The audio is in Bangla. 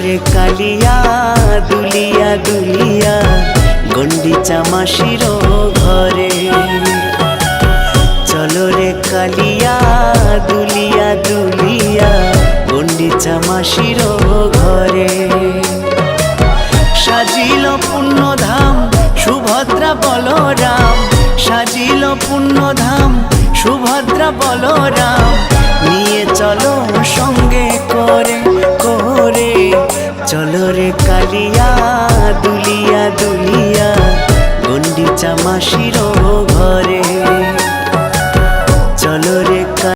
রে কালিয়া দুলিয়া দুলিয়া গন্ডিচা মাসির ঘরে। চলো রে কালিয়া দুলিয়া দুলিয়া গন্ডিচা মাসির ঘরে। সাজিল পুণ্যধাম সুভদ্রা বলরাম, সাজিল পুণ্যধাম সুভদ্রা বলরাম, নিয়ে চলো সঙ্গে করে করে। চলো রে কালিয়া